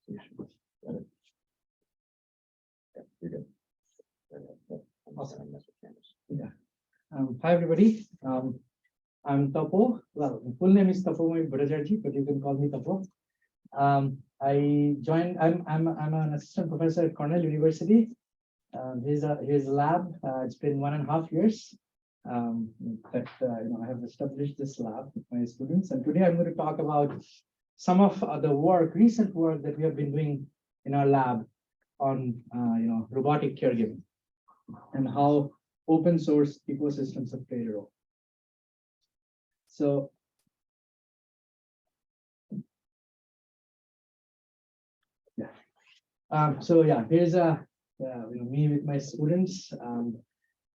You're good. Awesome. Yeah. Hi, everybody. I'm Tapo. Well, my full name is Tapo Bhattacharjee, but you can call me Tapo. I joined. I'm an assistant professor at Cornell University. Here's a lab. It's been 1.5 years that I have established this lab with my students, and today I'm going to talk about some of the recent work that we have been doing in our lab on robotic caregiving and how open source ecosystems have played a role. So here's me with my students.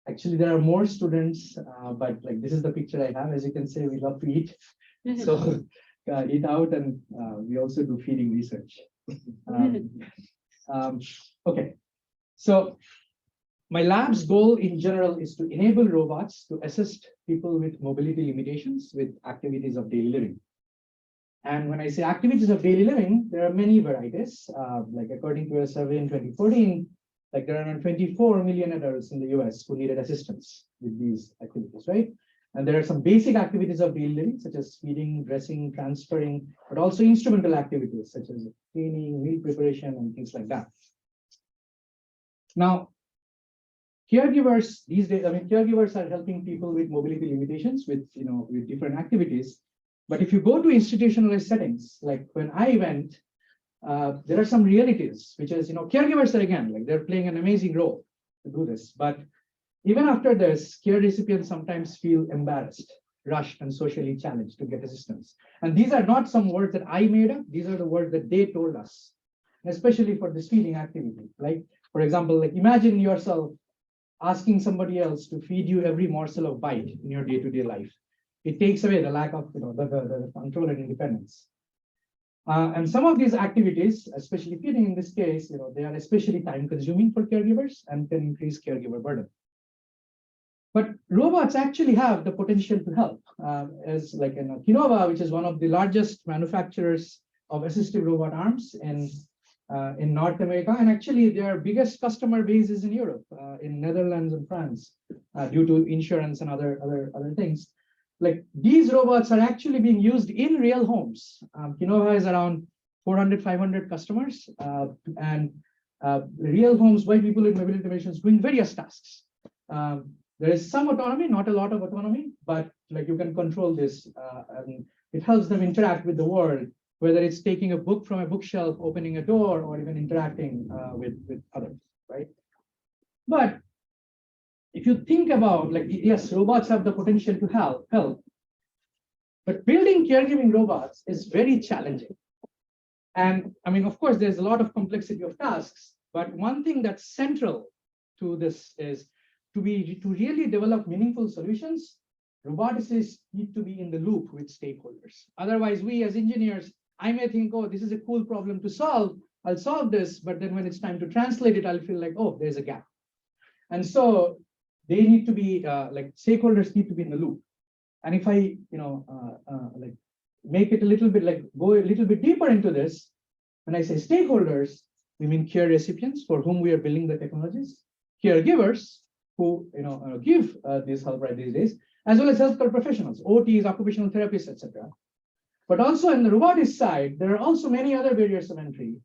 Actually, there are more students, but like this is the picture I have. As you can see, we love to eat, so eat out, and we also do feeding research. Okay, so my lab's goal in general is to enable robots to assist people with mobility limitations with activities of daily living. And when I say activities of daily living, there are many varieties. Like according to a survey in 2014, like there are around 24 million adults in the US who needed assistance with these activities, right? And there are some basic activities of daily living, such as feeding, dressing, transferring, but also instrumental activities, such as cleaning, meal preparation, and things like that. Now, caregivers these days, caregivers are helping people with mobility limitations with different activities. But if you go to institutionalized settings, like when I went, there are some realities, which is, caregivers are again, like they're playing an amazing role to do this. But even after this, care recipients sometimes feel embarrassed, rushed, and socially challenged to get assistance. And these are not some words that I made up. These are the words that they told us, especially for this feeding activity. Like, for example, like imagine yourself asking somebody else to feed you every morsel of bite in your day-to-day life. It takes away the lack of the control and independence. And some of these activities, especially feeding in this case, they are especially time-consuming for caregivers and can increase caregiver burden. But robots actually have the potential to help. As like Kinova, which is one of the largest manufacturers of assistive robot arms in North America, and actually their biggest customer base is in Europe, in Netherlands and France, due to insurance and other things. Like these robots are actually being used in real homes. Kinova has around 400, 500 customers, and real homes by people with mobility limitations doing various tasks. There is some autonomy, not a lot of autonomy, but like you can control this, and it helps them interact with the world, whether it's taking a book from a bookshelf, opening a door, or even interacting with others, right? But if you think about, like, yes, robots have the potential to help, but building caregiving robots is very challenging. And I mean, of course, there's a lot of complexity of tasks, but one thing that's central to this is to really develop meaningful solutions, roboticists need to be in the loop with stakeholders. Otherwise, we as engineers, I may think, oh, this is a cool problem to solve, I'll solve this, but then when it's time to translate it, I'll feel like, oh, there's a gap. And so they need to be, like stakeholders need to be in the loop. And if I, like make it a little bit, like go a little bit deeper into this, when I say stakeholders, we mean care recipients for whom we are building the technologies, caregivers who, give this help right these days, as well as healthcare professionals, OTs, occupational therapists, etc. But also in the robotics side, there are also many other barriers of entry.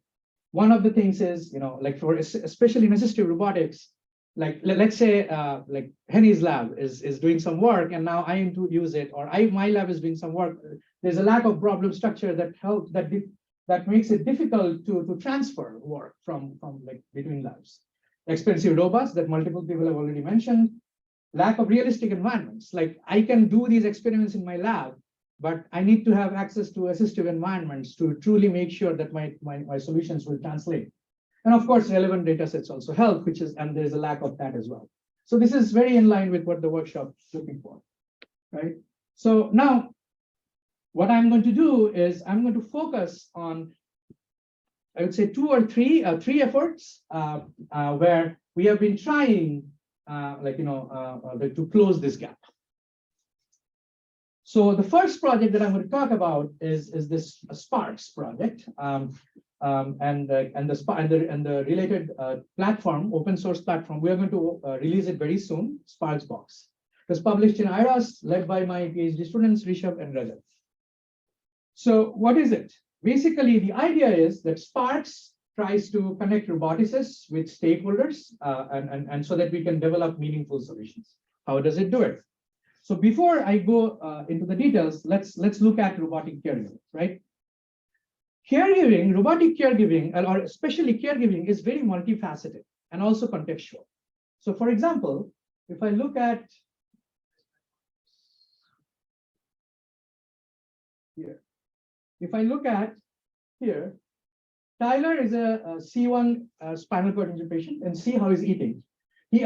One of the things is, like for especially in assistive robotics, like let's say like Henny's lab is doing some work, and now I need to use it, or my lab is doing some work. There's a lack of problem structure that makes it difficult to transfer work from like between labs. Expensive robots that multiple people have already mentioned. Lack of realistic environments. Like I can do these experiments in my lab, but I need to have access to assistive environments to truly make sure that my solutions will translate. And of course, relevant data sets also help, and there's a lack of that as well. So this is very in line with what the workshop is looking for, right? So now, what I'm going to do is I'm going to focus on, I would say, two or three efforts where we have been trying, to close this gap. So the first project that I'm going to talk about is this SPARCS project. and the related platform, open source platform. We are going to release it very soon. SPARCS box. It was published in IRAS, led by my PhD students Rishabh and Rajat. So what is it? Basically, the idea is that SPARCS tries to connect roboticists with stakeholders, and so that we can develop meaningful solutions. How does it do it? So before I go into the details, let's look at robotic caregiving, right? Caregiving, robotic caregiving, or especially caregiving, is very multifaceted and also contextual. So for example, if I look at here, Tyler is a C1 spinal cord injury patient, and see how he's eating. He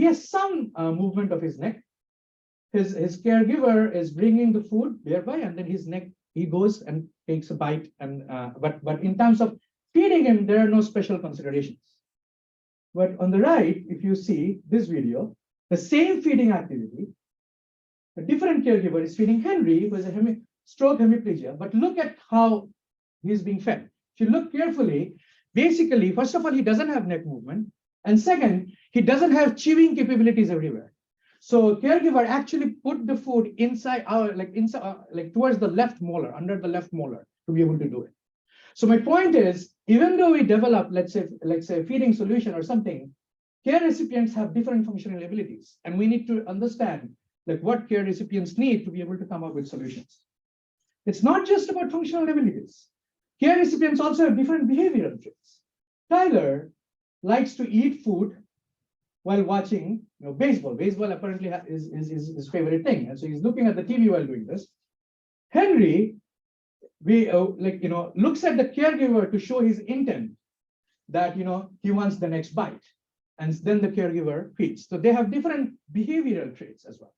has some movement of his neck. His caregiver is bringing the food nearby, and then his neck, he goes and takes a bite. And but in terms of feeding him, there are no special considerations. But on the right, if you see this video, the same feeding activity, a different caregiver is feeding Henry, who has a stroke hemiplegia. But look at how he's being fed. If you look carefully, basically, first of all, he doesn't have neck movement, and second, he doesn't have chewing capabilities everywhere. So caregiver actually put the food inside towards the left molar, under the left molar, to be able to do it. So my point is, even though we develop, let's say a feeding solution or something, care recipients have different functional abilities, and we need to understand what care recipients need to be able to come up with solutions. It's not just about functional abilities. Care recipients also have different behavioral traits. Tyler likes to eat food while watching baseball. Baseball apparently is his favorite thing, and so he's looking at the TV while doing this. Henry, looks at the caregiver to show his intent that he wants the next bite, and then the caregiver feeds. So they have different behavioral traits as well.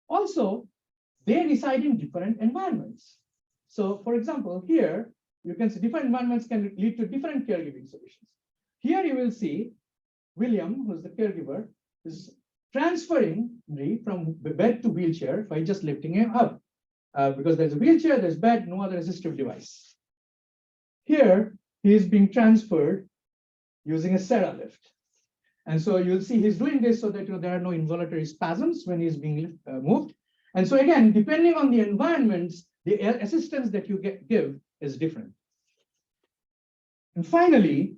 Also, they reside in different environments. So, for example, here you can see different environments can lead to different caregiving solutions. Here you will see William, who's the caregiver, is transferring Henry from bed to wheelchair by just lifting him up. Because there's a wheelchair, there's bed, no other assistive device. Here, he is being transferred using a Serra lift. And so you'll see he's doing this so that there are no involuntary spasms when he's being moved. And so again, depending on the environments, the assistance that you give is different. And finally,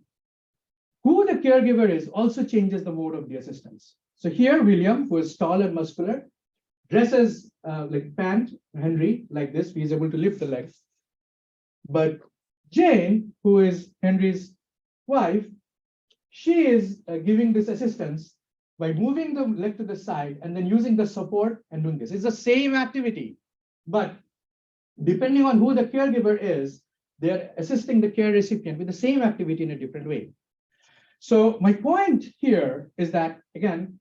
who the caregiver is also changes the mode of the assistance. So here, William, who is tall and muscular, dresses pant Henry like this. He's able to lift the legs. But Jane, who is Henry's wife, she is giving this assistance by moving the leg to the side and then using the support and doing this. It's the same activity, but depending on who the caregiver is, they're assisting the care recipient with the same activity in a different way. So my point here is that, again,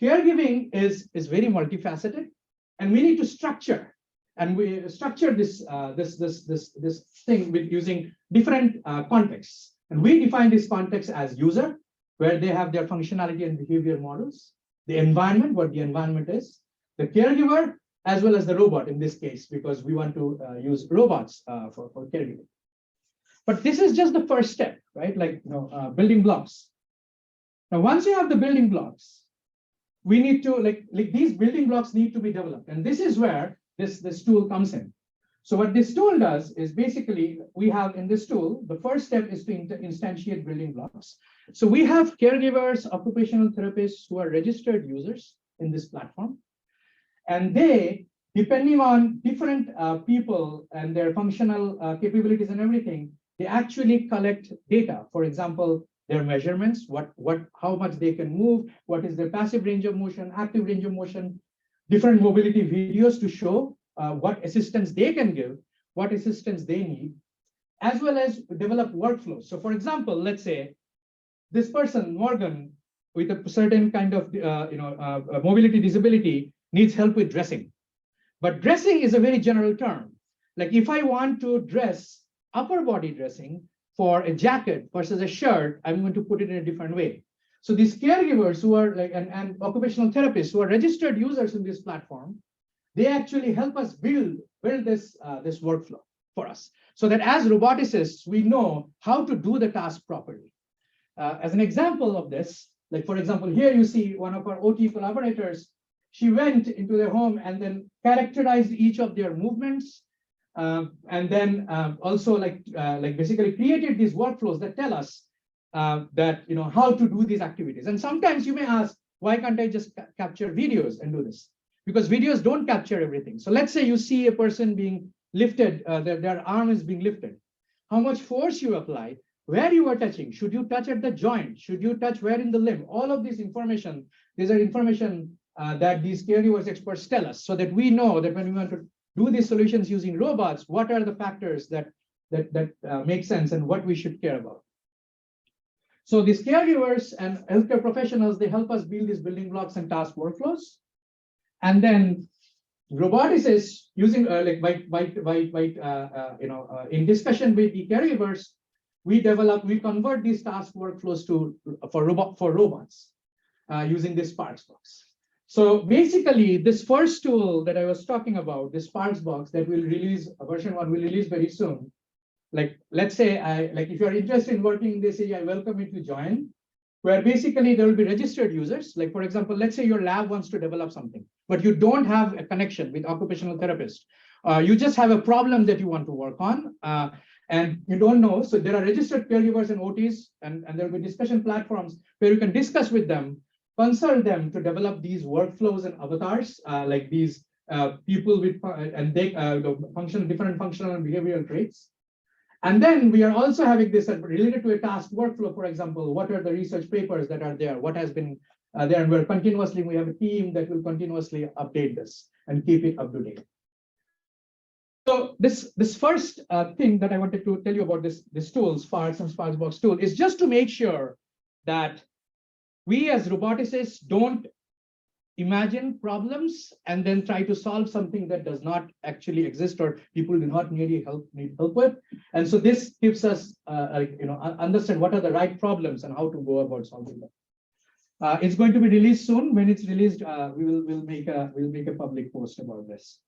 caregiving is very multifaceted, and we need to structure. And we structure this thing with using different contexts. And we define this context as user, where they have their functionality and behavior models, the environment, what the environment is, the caregiver, as well as the robot in this case, because we want to use robots for caregiving. But this is just the first step, right? Building blocks. Now, once you have the building blocks, we need to these building blocks need to be developed, and this is where this tool comes in. So what this tool does is basically we have in this tool, the first step is to instantiate building blocks. So we have caregivers, occupational therapists who are registered users in this platform, and they, depending on different people and their functional capabilities and everything, they actually collect data. For example, their measurements, how much they can move, what is their passive range of motion, active range of motion, different mobility videos to show what assistance they can give, what assistance they need, as well as develop workflows. So for example, let's say this person, Morgan, with a certain kind of mobility disability needs help with dressing. But dressing is a very general term. Like if I want to dress upper body dressing for a jacket versus a shirt, I'm going to put it in a different way. So these caregivers who are and occupational therapists who are registered users in this platform, they actually help us build this workflow. for us, so that as roboticists, we know how to do the task properly. As an example of this, like for example, here you see one of our OT collaborators. She went into their home and then characterized each of their movements, and then also like basically created these workflows that tell us that how to do these activities. And sometimes you may ask, why can't I just capture videos and do this? Because videos don't capture everything. So let's say you see a person being lifted, their arm is being lifted. How much force you apply, where you are touching, should you touch at the joint, should you touch where in the limb? All of this information, these are information that these caregivers experts tell us, so that we know that when we want to do these solutions using robots, what are the factors that make sense and what we should care about. So these caregivers and healthcare professionals, they help us build these building blocks and task workflows. And then roboticists using in discussion with the caregivers, we convert these task workflows for robots using this SPARCS box. So basically, this first tool that I was talking about, this SPARCS box that will release, version 1 will release very soon. Like, let's say, if you're interested in working in this area, I welcome you to join, where basically there will be registered users. Like, for example, let's say your lab wants to develop something, but you don't have a connection with occupational therapist. You just have a problem that you want to work on, and you don't know. So there are registered caregivers and OTs, and there will be discussion platforms where you can discuss with them, consult them to develop these workflows and avatars, like these people with, and they different functional and behavioral traits. And then we are also having this related to a task workflow. For example, what are the research papers that are there? What has been there? And we have a team that will continuously update this and keep it up to date. So this first thing that I wanted to tell you about this tool, SPARCS and SPARCS box tool, is just to make sure that we as roboticists don't imagine problems and then try to solve something that does not actually exist or people do not need help with. And so this gives us, understand what are the right problems and how to go about solving them. It's going to be released soon. When it's released, we'll make a public post about this.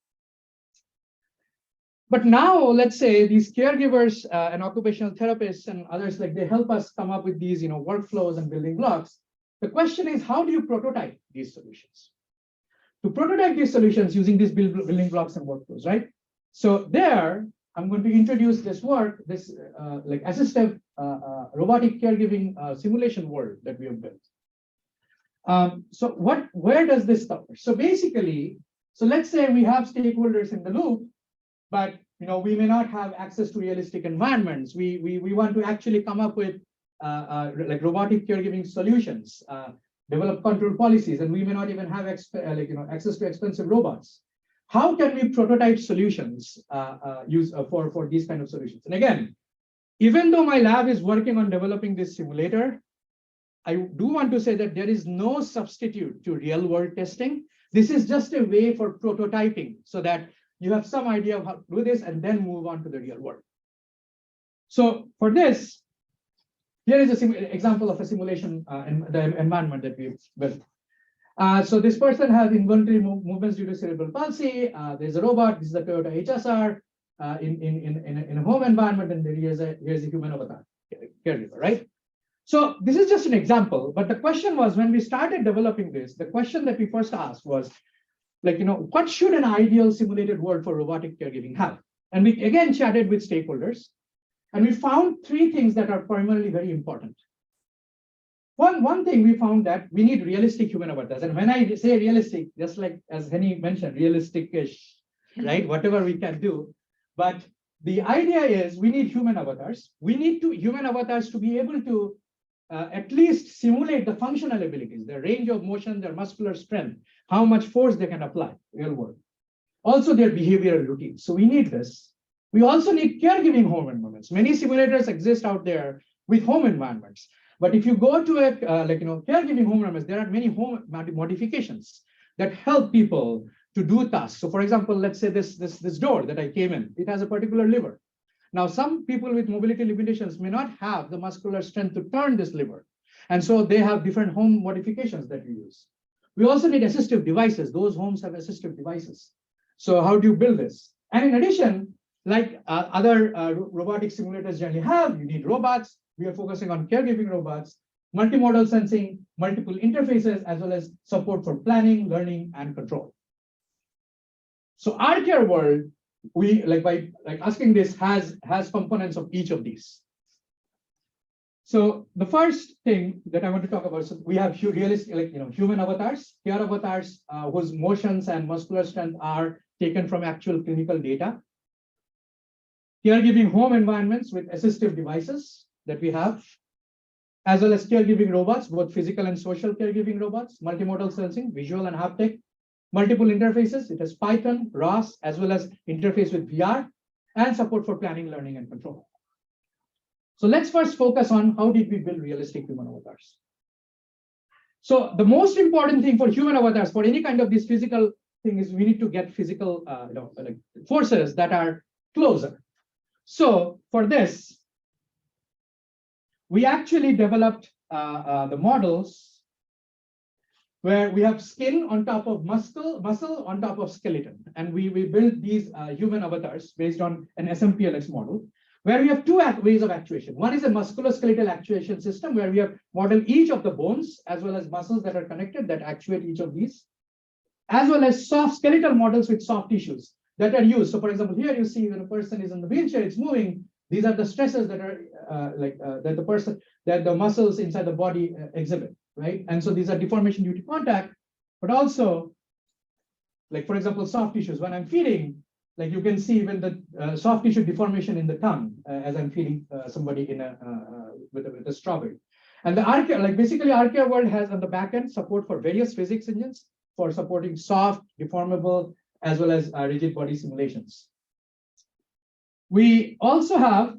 But now, let's say these caregivers and occupational therapists and others, like they help us come up with these, workflows and building blocks. The question is, how do you prototype these solutions? To prototype these solutions using these building blocks and workflows, right? So there, I'm going to introduce this work, this like assistive robotic caregiving simulation world that we have built. So where does this start? So basically, so let's say we have stakeholders in the loop, but we may not have access to realistic environments. We want to actually come up with like robotic caregiving solutions, develop control policies, and we may not even have access to expensive robots. How can we prototype solutions for these kind of solutions? And again, even though my lab is working on developing this simulator, I do want to say that there is no substitute to real world testing. This is just a way for prototyping so that you have some idea of how to do this and then move on to the real world. So for this, here is an example of a simulation in the environment that we've built. So this person has involuntary movements due to cerebral palsy. There's a robot. This is a Toyota HSR in a home environment, and here's a human avatar caregiver, right? So this is just an example. But the question was, when we started developing this, the question that we first asked was, what should an ideal simulated world for robotic caregiving have? And we again chatted with stakeholders. And we found three things that are primarily very important. One thing we found that we need realistic human avatars. And when I say realistic, just like as Henny mentioned, realistic-ish, right? Whatever we can do. But the idea is we need human avatars. We need human avatars to be able to at least simulate the functional abilities, their range of motion, their muscular strength, how much force they can apply real world. Also their behavioral routines. So we need this. We also need caregiving home environments. Many simulators exist out there with home environments. But if you go to a caregiving home environments, there are many home modifications that help people to do tasks. So for example, let's say this door that I came in, it has a particular lever. Now, some people with mobility limitations may not have the muscular strength to turn this lever. And so they have different home modifications that we use. We also need assistive devices. Those homes have assistive devices. So how do you build this? And in addition, like other robotic simulators generally have, you need robots. We are focusing on caregiving robots, multimodal sensing, multiple interfaces, as well as support for planning, learning, and control. So our care world, we by asking this has components of each of these. So the first thing that I want to talk about, so we have realistic, human avatars, care avatars whose motions and muscular strength are taken from actual clinical data. Caregiving home environments with assistive devices that we have, as well as caregiving robots, both physical and social caregiving robots, multimodal sensing, visual and haptic, multiple interfaces. It has Python, ROS, as well as interface with VR, and support for planning, learning, and control. So let's first focus on how did we build realistic human avatars. So the most important thing for human avatars, for any kind of this physical thing, is we need to get physical forces that are closer. So for this, we actually developed the models where we have skin on top of muscle on top of skeleton. And we built these human avatars based on an SMPLX model, where we have two ways of actuation. One is a musculoskeletal actuation system, where we have modeled each of the bones as well as muscles that are connected that actuate each of these, as well as soft skeletal models with soft tissues that are used. So for example, here you see when a person is in the wheelchair, it's moving. These are the stresses that are that the muscles inside the body exhibit, right? And so these are deformation due to contact, but also, like for example, soft tissues. When I'm feeding, like you can see even the soft tissue deformation in the tongue as I'm feeding somebody in with a strawberry. And the basically our care world has on the back end support for various physics engines for supporting soft, deformable, as well as rigid body simulations. We also have,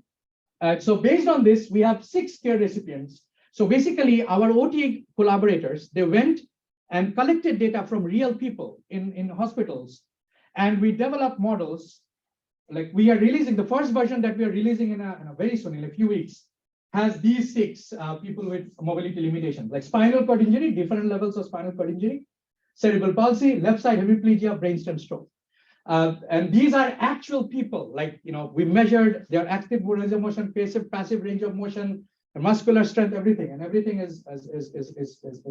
so based on this, we have 6 care recipients. So basically our OT collaborators, they went and collected data from real people in hospitals. And we developed models, like we are releasing, the first version that we are releasing in a very soon, in a few weeks, has these 6 people with mobility limitations, like spinal cord injury, different levels of spinal cord injury, cerebral palsy, left side hemiplegia, brainstem stroke. And these are actual people, we measured their active range of motion, passive range of motion, muscular strength, everything, and everything is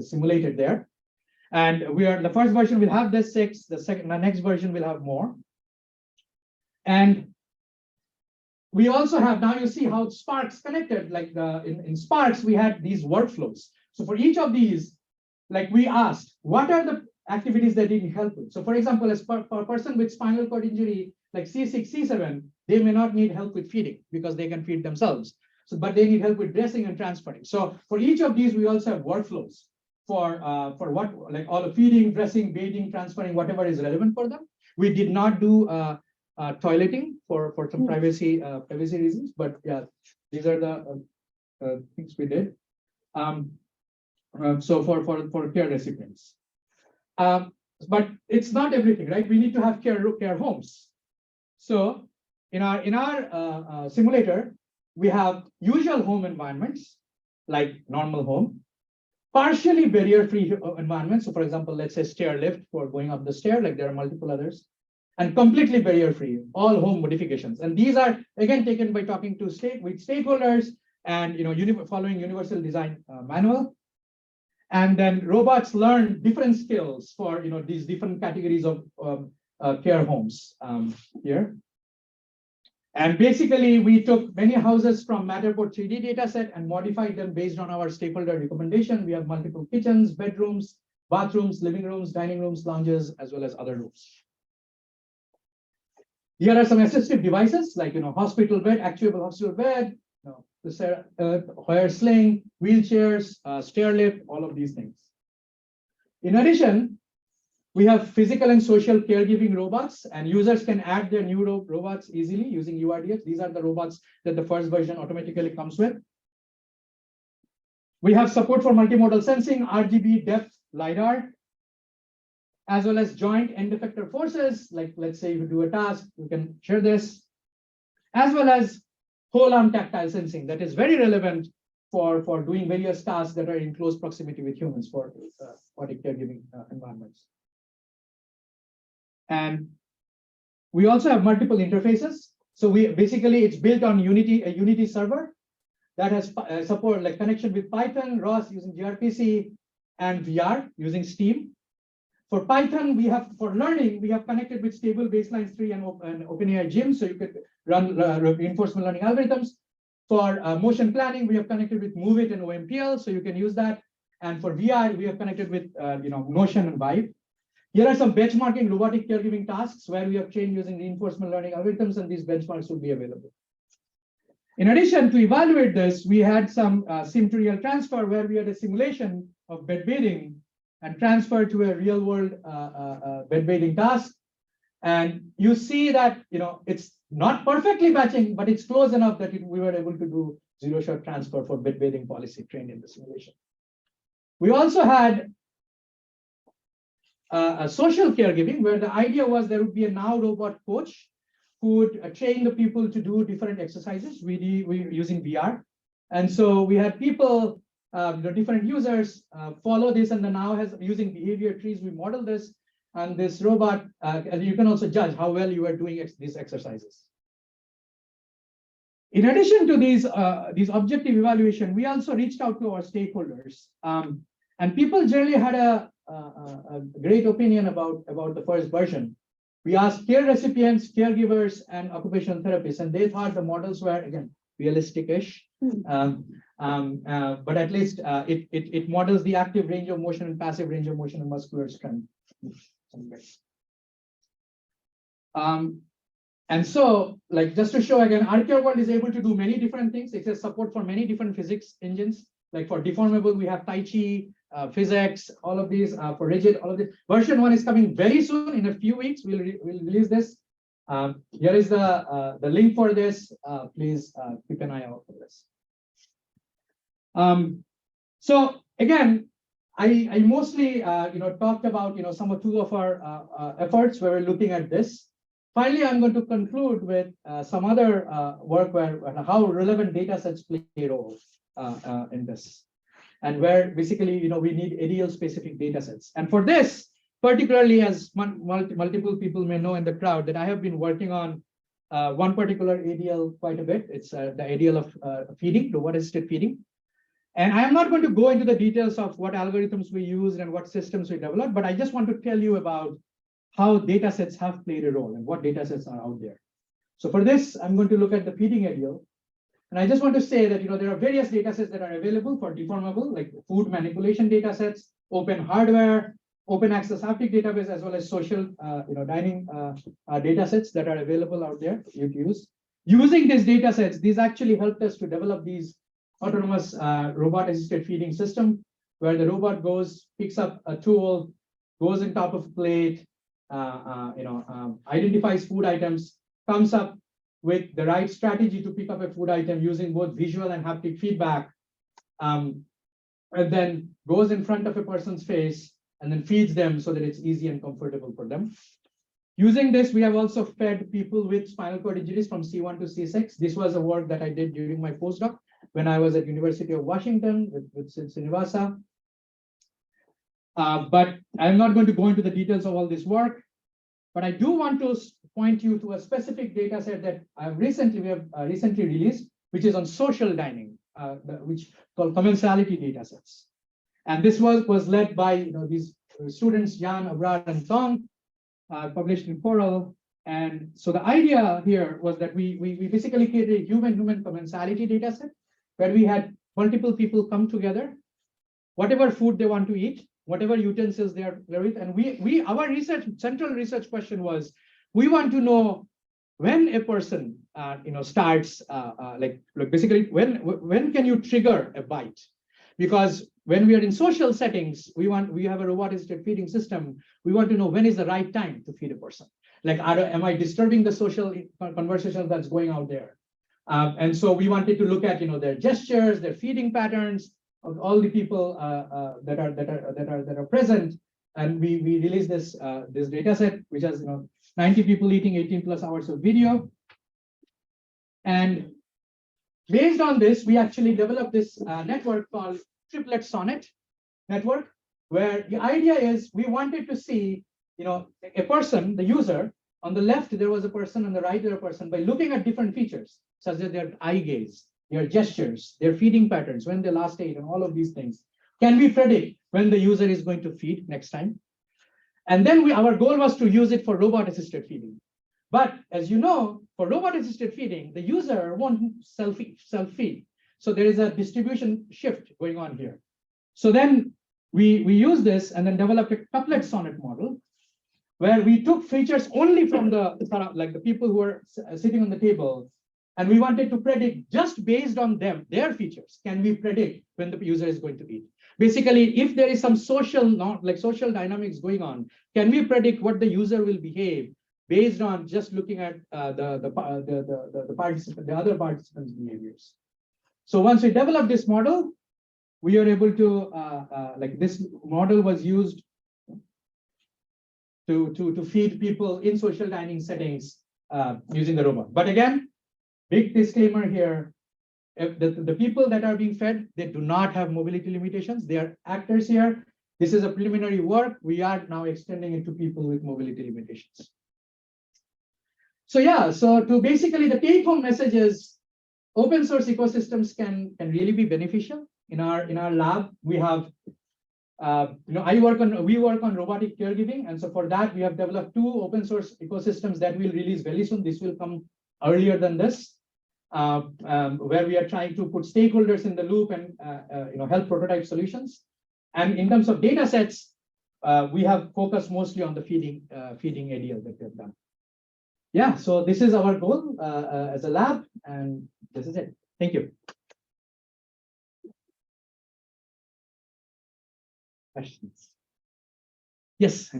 simulated there. And the first version will have this 6, the next version will have more. And we also have, now you see how SPARCS connected, in SPARCS, we had these workflows. So for each of these, we asked, what are the activities that need help with? So for example, for a person with spinal cord injury, like C6, C7, they may not need help with feeding because they can feed themselves. So, but they need help with dressing and transferring. So for each of these, we also have workflows for what, all the feeding, dressing, bathing, transferring, whatever is relevant for them. We did not do toileting for some privacy reasons, but yeah, these are the things we did. So for care recipients. But it's not everything, right? We need to have care homes. So in our simulator, we have usual home environments like normal home, partially barrier-free environments. So for example, let's say stair lift for going up the stair, like there are multiple others, and completely barrier-free, all home modifications. And these are again taken by talking to with stakeholders and following universal design manual. And then robots learn different skills for these different categories of care homes here. And basically, we took many houses from Matterport 3D dataset and modified them based on our stakeholder recommendation. We have multiple kitchens, bedrooms, bathrooms, living rooms, dining rooms, lounges, as well as other rooms. Here are some assistive devices like hospital bed, actuable hospital bed, the Hoyer sling, wheelchairs, stair lift, all of these things. In addition, we have physical and social caregiving robots, and users can add their new robots easily using URDF. These are the robots that the first version automatically comes with. We have support for multimodal sensing, RGB, depth, LiDAR, as well as joint end effector forces. Like let's say you do a task, you can share this, as well as whole arm tactile sensing that is very relevant for doing various tasks that are in close proximity with humans for caregiving environments. And we also have multiple interfaces. So we basically, it's built on a Unity server that has support like connection with Python, ROS using gRPC, and VR using Steam. For Python, we have, for learning, we have connected with Stable Baselines 3 and OpenAI Gym, so you could run reinforcement learning algorithms. For motion planning, we have connected with MoveIt and OMPL, so you can use that. And for VR, we have connected with Notion and Vibe. Here are some benchmarking robotic caregiving tasks where we have trained using reinforcement learning algorithms, and these benchmarks will be available. In addition, to evaluate this, we had some sim to real transfer where we had a simulation of bed bathing and transfer to a real world bed bathing task. And you see that it's not perfectly matching, but it's close enough that we were able to do zero-shot transfer for bed bathing policy trained in the simulation. We also had a social caregiving where the idea was there would be a now robot coach who would train the people to do different exercises. We using VR. And so we had people, the different users follow this, and the now has using behavior trees, we model this, and this robot, and you can also judge how well you are doing these exercises. In addition to these objective evaluation, we also reached out to our stakeholders, and people generally had a great opinion about the first version. We asked care recipients, caregivers, and occupational therapists, and they thought the models were, again, realistic-ish. But at least it models the active range of motion and passive range of motion and muscular strength. And so, like, just to show again, Arcare World is able to do many different things. It has support for many different physics engines. Like for deformable, we have Tai Chi, physics, all of these. For rigid, all of this. Version 1 is coming very soon. In a few weeks, we'll release this. Here is the link for this. Please keep an eye out for this. So again, I mostly talked about two of our efforts where we're looking at this. Finally, I'm going to conclude with some other work where how relevant data sets play a role in this, and where basically we need ADL specific data sets. And for this, particularly, as multiple people may know in the crowd, that I have been working on one particular ADL quite a bit. It's the ADL of feeding, robot-assisted feeding. And I am not going to go into the details of what algorithms we used and what systems we developed, but I just want to tell you about how data sets have played a role and what data sets are out there. So for this, I'm going to look at the feeding ADL. And I just want to say that there are various data sets that are available for deformable, like food manipulation data sets, open hardware, open access haptic database, as well as social dining data sets that are available out there you can use. Using these data sets, these actually helped us to develop these autonomous robot-assisted feeding system, where the robot goes, picks up a tool, goes on top of a plate, identifies food items, comes up with the right strategy to pick up a food item using both visual and haptic feedback, and then goes in front of a person's face and then feeds them so that it's easy and comfortable for them. Using this, we have also fed people with spinal cord injuries from C1 to C6. This was a work that I did during my postdoc when I was at University of Washington with Srinivasa. But I'm not going to go into the details of all this work, but I do want to point you to a specific data set that we have recently released, which is on social dining, which called commensality data sets. And this work was led by these students, Jan, Abrar, and Tong, published in Cornell. And so the idea here was that we basically created a human-human commensality data set where we had multiple people come together, whatever food they want to eat, whatever utensils they are with, and our central research question was, we want to know when a person starts basically when can you trigger a bite? Because when we are in social settings, we have a robot-assisted feeding system. We want to know when is the right time to feed a person. Like, am I disturbing the social conversation that's going out there? And so we wanted to look at their gestures, their feeding patterns of all the people that are present, and we released this data set, which has 90 people eating 18+ hours of video. And based on this, we actually developed this network called Triplet Sonnet network, where the idea is we wanted to see a person, the user, On the left, there was a person, on the right, there was a person. By looking at different features, such as their eye gaze, their gestures, their feeding patterns, when they last ate, and all of these things, can we predict when the user is going to feed next time? And then our goal was to use it for robot-assisted feeding. But as you know, for robot-assisted feeding, the user won't self-feed. So there is a distribution shift going on here. So then we use this and then developed a couplet sonnet model, where we took features only from the people who are sitting on the table, and we wanted to predict just based on their features. Can we predict when the user is going to eat? Basically, if there is some social dynamics going on, can we predict what the user will behave based on just looking at the other participants' behaviors? So once we developed this model, we are able to this model was used to feed people in social dining settings using the robot. But again, big disclaimer here. If the people that are being fed, they do not have mobility limitations. They are actors here. This is a preliminary work. We are now extending it to people with mobility limitations. So yeah, so to basically the take-home message is open source ecosystems can really be beneficial. In our lab, we have we work on robotic caregiving, and so for that we have developed 2 open source ecosystems that we'll release very soon. This will come earlier than this. Where we are trying to put stakeholders in the loop and help prototype solutions. And in terms of data sets, we have focused mostly on the feeding ADL that we have done. Yeah, so this is our goal as a lab, and this is it. Thank you. Questions? Yes,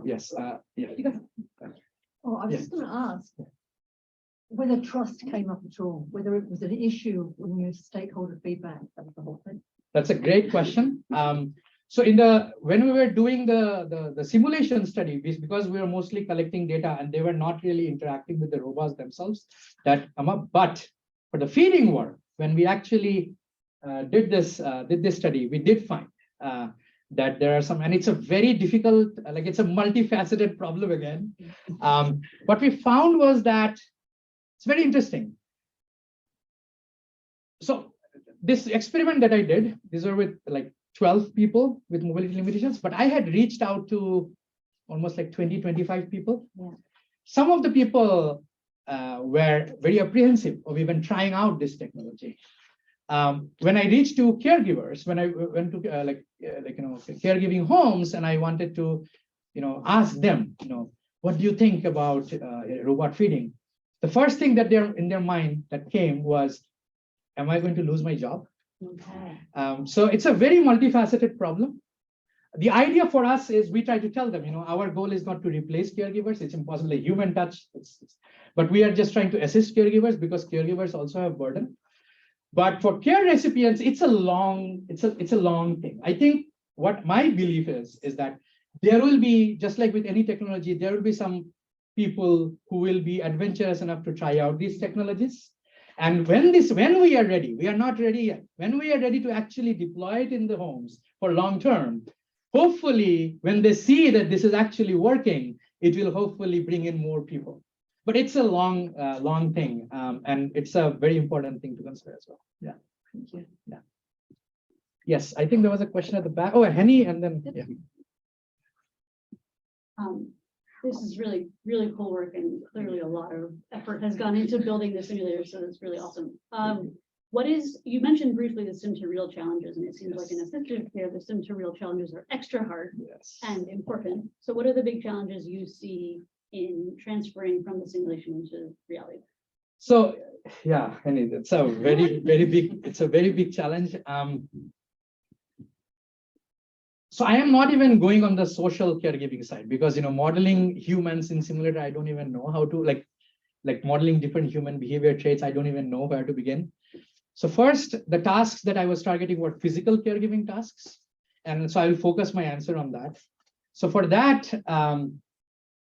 yes. Yeah. Oh, I was just going to ask whether trust came up at all, whether it was an issue when you stakeholder feedback. That was the whole thing. That's a great question. So when we were doing the simulation study, because we were mostly collecting data and they were not really interacting with the robots themselves, that come up. But for the feeding work, when we actually did this study, we did find that there are some, and it's a very difficult, it's a multifaceted problem again. What we found was that it's very interesting. So this experiment that I did, these are with 12 people with mobility limitations, but I had reached out to almost 20, 25 people. Yeah. Some of the people were very apprehensive of even trying out this technology. When I reached to caregivers, when I went to caregiving homes, and I wanted to, ask them, what do you think about robot feeding? The first thing that in their mind that came was, am I going to lose my job? Okay. So it's a very multifaceted problem. The idea for us is we try to tell them, our goal is not to replace caregivers. It's impossible, human touch. But we are just trying to assist caregivers because caregivers also have burden. But for care recipients, it's a long thing. I think what my belief is that there will be, just like with any technology, there will be some people who will be adventurous enough to try out these technologies. And when we are ready, we are not ready yet. When we are ready to actually deploy it in the homes for long term, hopefully, when they see that this is actually working, it will hopefully bring in more people. But it's a long thing, and it's a very important thing to consider as well. Yeah. Thank you. Yeah. Yes, I think there was a question at the back. Oh, Henny, and then yeah. This is really, really cool work, and clearly a lot of effort has gone into building the simulator, so that's really awesome. You mentioned briefly the sim to real challenges, and it seems like in assistive care, the sim to real challenges are extra hard and important. So what are the big challenges you see in transferring from the simulation into reality? So yeah, Henny, it's a very big challenge. So I am not even going on the social caregiving side because modeling humans in simulator, I don't even know how to like modeling different human behavior traits. I don't even know where to begin. So first, the tasks that I was targeting were physical caregiving tasks, and so I will focus my answer on that. So for that,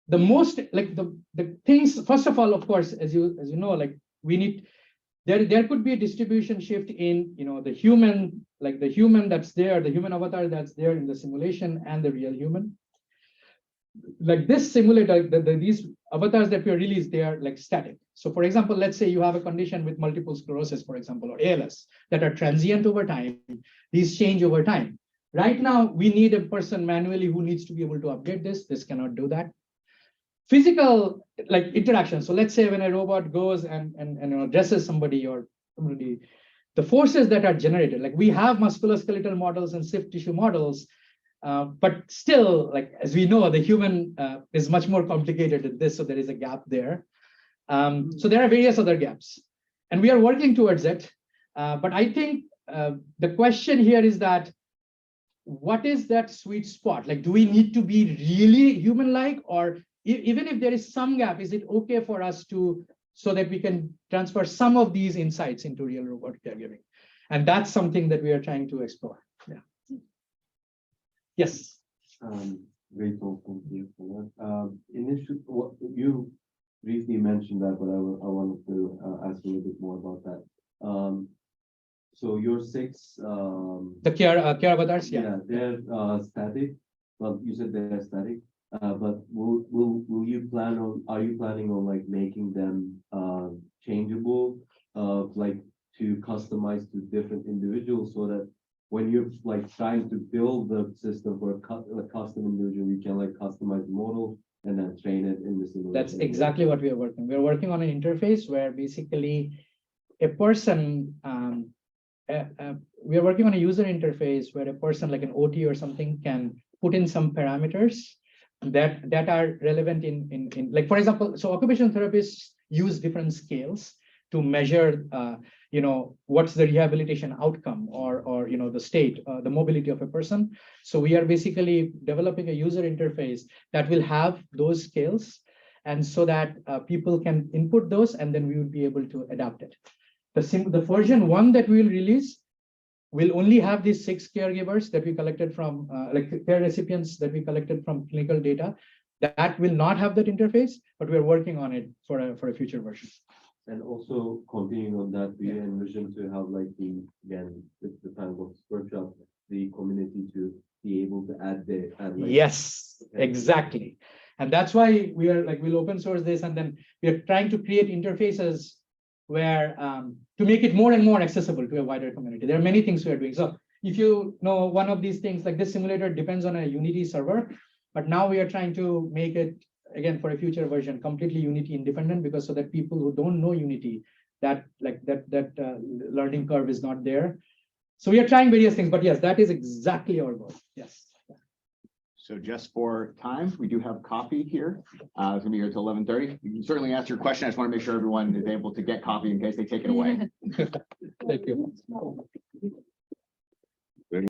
the most the things. First of all, of course, as you know, we need. There could be a distribution shift in the human, the human that's there, the human avatar that's there in the simulation and the real human. Like this simulator, these avatars that we release, they are like static. So for example, let's say you have a condition with multiple sclerosis, for example, or ALS that are transient over time. These change over time. Right now, we need a person manually who needs to be able to update this. This cannot do that. Physical like interaction. So let's say when a robot goes and addresses somebody or somebody, the forces that are generated, like we have musculoskeletal models and stiff tissue models, but still, like as we know, the human is much more complicated than this, so there is a gap there. So there are various other gaps, and we are working towards it. But I think the question here is that what is that sweet spot? Like, do we need to be really human-like, or even if there is some gap, is it okay for us to so that we can transfer some of these insights into real robot caregiving? And that's something that we are trying to explore. Yeah. Yes. Great talk, thank you for that. Initially, what you briefly mentioned that, but I wanted to ask a little bit more about that. So your 6 The care avatars, yeah, they're static. Well, you said they're static. But will you plan on? Are you planning on like making them changeable, like to customize to different individuals, so that when you're like trying to build the system for a custom individual, you can like customize the model and then train it in the simulation? that's exactly what we are working. We're working on an interface where basically a person. We are working on a user interface where a person like an OT or something can put in some parameters that are relevant in like, for example, so occupational therapists use different scales to measure what's the rehabilitation outcome or the state, the mobility of a person. So we are basically developing a user interface that will have those scales, and so that people can input those, and then we will be able to adapt it. The version 1 that we will release will only have these 6 caregivers that we collected from like care recipients that we collected from clinical data. That will not have that interface, but we are working on it for a future version. And also continuing on that, we envision to have like the time of workshop, the community to be able to add like, yes, exactly. And that's why we are like, we'll open source this, and then we are trying to create interfaces where to make it more and more accessible to a wider community. There are many things we are doing. So if you know, one of these things, like this simulator depends on a Unity server, but now we are trying to make it, again, for a future version, completely Unity independent, because so that people who don't know Unity, that learning curve is not there. So we are trying various things, but yes, that is exactly our goal. Yes. So just for time, we do have coffee here. It's gonna be here till 11:30. You can certainly ask your question. I just want to make sure everyone is able to get coffee in case they take it away. Thank you.